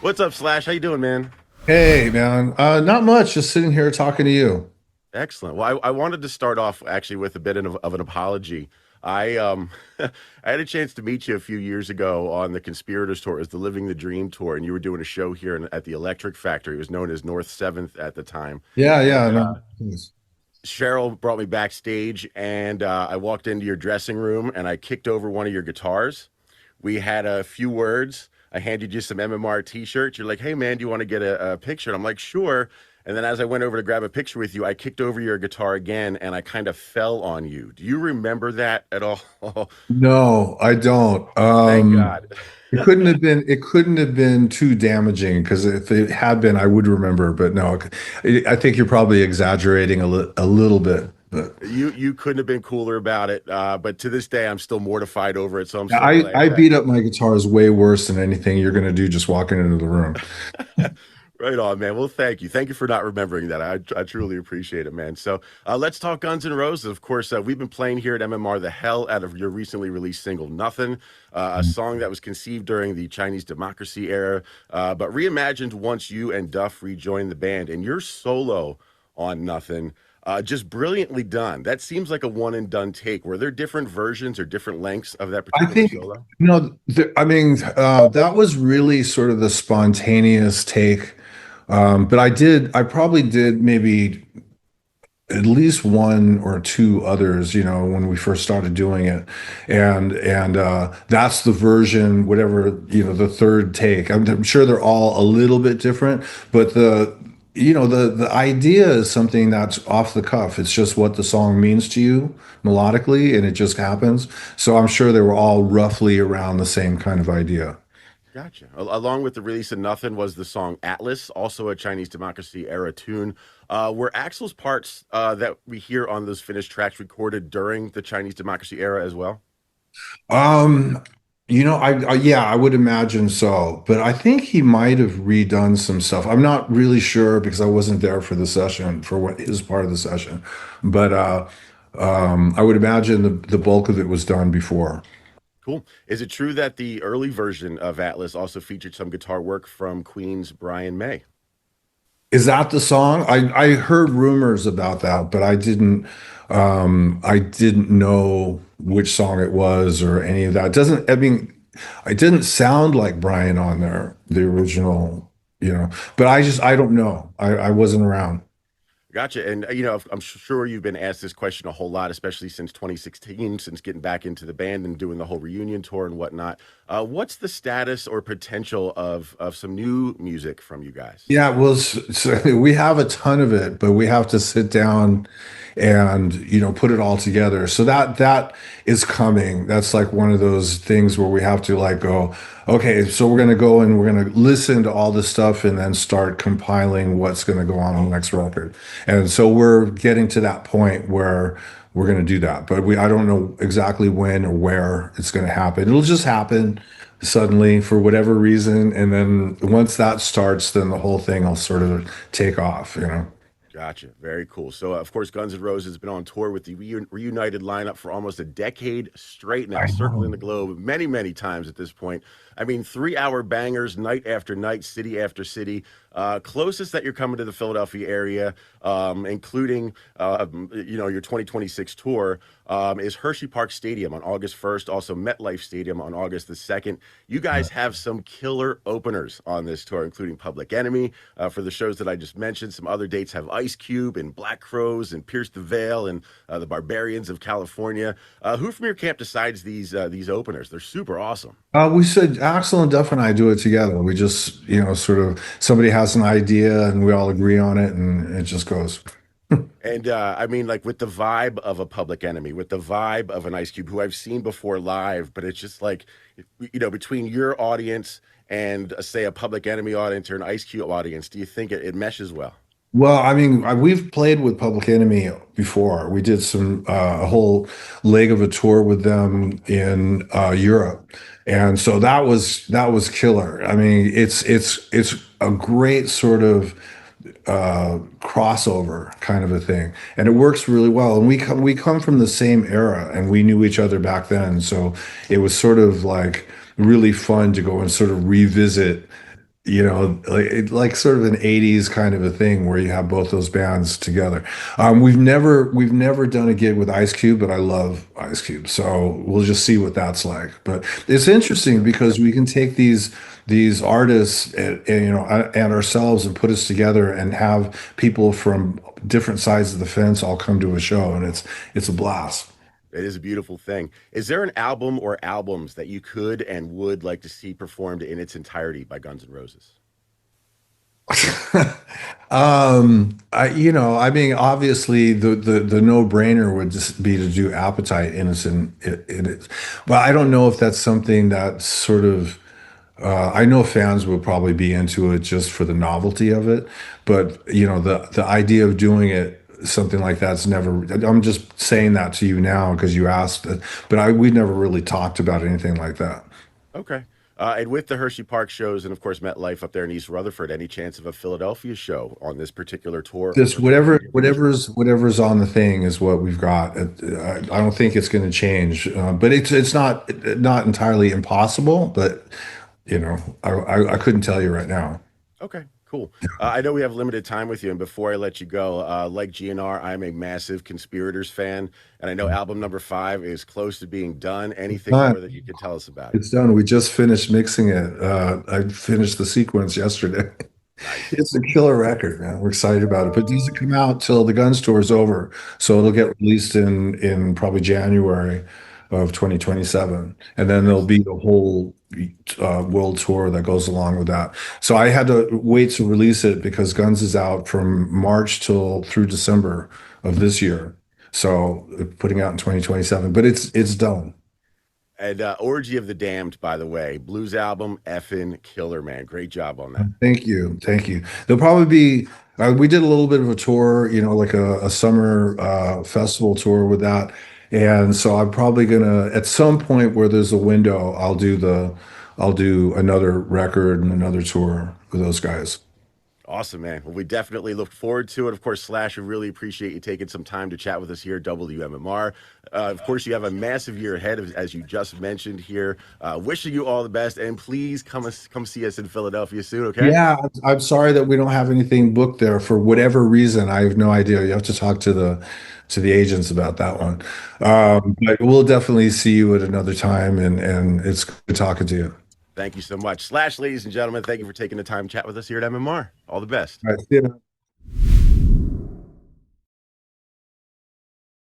What's up, Slash? How you doing, man? Hey, man. Not much. Just sitting here talking to you. Excellent. Well, I wanted to start off actually with a bit of an apology. I I had a chance to meet you a few years ago on the Conspirators tour, as the Living the Dream tour, and you were doing a show here at the Electric Factory. It was known as North Seventh at the time. Yeah, And yeah. No. Please. Cheryl brought me backstage, and I walked into your dressing room, and I kicked over one of your guitars. We had a few words. I handed you some MMR t-shirts. You're like, "Hey, man, do you want to get a picture?" And I'm like, "Sure." And then as I went over to grab a picture with you, I kicked over your guitar again, and I kind of fell on you. Do you remember that at all? No, I don't. Thank God. It couldn't have been too damaging because if it had been, I would remember. But no, I think you're probably exaggerating a little bit. But You couldn't have been cooler about it. But to this day, I'm still mortified over it. So I'm so I glad I that beat up my guitars way worse than anything you're gonna do just walking into the room. Right on, man. Well, thank you. Thank you for not remembering that. I truly appreciate it, man. So let's talk Guns N' Roses. Of course, we've been playing here at MMR the hell out of your recently released single, Nothing, a song that was conceived during the Chinese democracy era, but reimagined once you and Duff rejoined the band. And your solo on Nothing, just brilliantly done. That seems like a one and done take. Were there different versions or different lengths of that I particular think, solo? that was really sort of the spontaneous take. But I probably did maybe at least one or two others, when we first started doing it. And that's the version, whatever, the third take. I'm sure they're all a little bit different, but the idea is something that's off the cuff. It's just what the song means to you melodically, and it just happens. So I'm sure they were all roughly around the same kind of idea. Gotcha. Along with the release of Nothing was the song Atlas, also a Chinese democracy era tune. Were Axl's parts that we hear on those finished tracks recorded during the Chinese democracy era as well? Um, yeah, I would imagine so, but I think he might have redone some stuff. I'm not really sure because I wasn't there for the session, for what his part of the session, but I would imagine the bulk of it was done before. Cool. Is it true that the early version of Atlas also featured some guitar work from Queen's Brian May? Is that the song? I heard rumors about that, but I didn't know which song it was or any of that. It doesn't, I mean, it didn't sound like Brian on there, the original, but I don't know. I wasn't around. Gotcha. And, I'm sure you've been asked this question a whole lot, especially since 2016, since getting back into the band and doing the whole reunion tour and whatnot. What's the status or potential of some new music from you guys? Yeah, well, we have a ton of it, but we have to sit down and put it all together. So that is coming. That's like one of those things where we have to like go, okay, so we're gonna go and we're gonna listen to all this stuff and then start compiling what's gonna go on the next record. And so we're getting to that point where we're gonna do that, but I don't know exactly when or where it's gonna happen. It'll just happen suddenly for whatever reason. And then once that starts, then the whole thing will sort of take off. Gotcha. Very cool. So, of course, Guns N' Roses has been on tour with the reunited lineup for almost a decade straight now, I circling know. the globe many, many times at this point. I mean, 3 hour bangers, night after night, city after city. Closest that you're coming to the Philadelphia area, including, your 2026 tour, is Hershey Park Stadium on August 1st, also MetLife Stadium on August the 2nd. You guys have some killer openers on this tour, including Public Enemy for the shows that I just mentioned. Some other dates have Ice Cube and Black Crows and Pierce the Veil and the Barbarians of California. Who from your camp decides these openers? They're super awesome. We said Axel and Duff and I do it together. We just, sort of somebody has an idea and we all agree on it and it just goes. And I mean, like with the vibe of a Public Enemy, with the vibe of an Ice Cube, who I've seen before live, but it's just like, between your audience and say a Public Enemy audience or an Ice Cube audience, do you think it meshes well? Well, I mean, we've played with Public Enemy before. We did a whole leg of a tour with them in Europe, and so that was killer. I mean, it's a great sort of crossover kind of a thing, and it works really well. And we come from the same era, and we knew each other back then, so it was sort of like really fun to go and sort of revisit like sort of an 80s kind of a thing where you have both those bands together. We've never done a gig with Ice Cube, but I love Ice Cube. So we'll just see what that's like. But it's interesting because we can take these artists and ourselves and put us together and have people from different sides of the fence all come to a show, and it's a blast. It is a beautiful thing. Is there an album or albums that you could and would like to see performed in its entirety by Guns N' Roses? I mean, obviously the no-brainer would just be to do Appetite in it. But I don't know if that's something that sort of I know fans will probably be into it just for the novelty of it, but the idea of doing it something like that's never. I'm just saying that to you now because you asked, but we never really talked about anything like that. Okay. And with the Hershey Park shows and of course MetLife up there in East Rutherford, any chance of a Philadelphia show on this particular tour Just or maybe in the future? whatever's on the thing is what we've got. I don't think it's going to change, but it's not entirely impossible. But I couldn't tell you right now. Okay, cool. I know we have limited time with you, and before I let you go, like GNR, I'm a massive Conspirators fan, and I know album number 5 is close to being done. Anything Done. more that you could tell us about it? It's done. We just finished mixing it. I finished the sequence yesterday. Nice. It's a killer record, man. We're excited about it, but it doesn't come out till the Guns tour is over, so it'll get released in probably January of 2027, and then there'll Nice. be the whole world tour that goes along with that. So I had to wait to release it because Guns is out from March till through December of this year, so putting out in 2027, but it's done. And Orgy of the Damned, by the way, blues album, effing killer, man. Great job on that. Thank you. Thank you. There'll probably be, we did a little bit of a tour, like a summer festival tour with that. And so I'm probably gonna, at some point where there's a window, I'll do another record and another tour with those guys. Awesome, man. Well, we definitely look forward to it. Of course, Slash, we really appreciate you taking some time to chat with us here at WMMR. Of course, you have a massive year ahead, as you just mentioned here. Wishing you all the best, and please come see us in Philadelphia soon, okay? Yeah, I'm sorry that we don't have anything booked there for whatever reason. I have no idea. You have to talk to the agents about that one. But we'll definitely see you at another time, and it's good talking to you. Thank you so much. Slash, ladies and gentlemen, thank you for taking the time to chat with us here at MMR. All the best. All right, see you.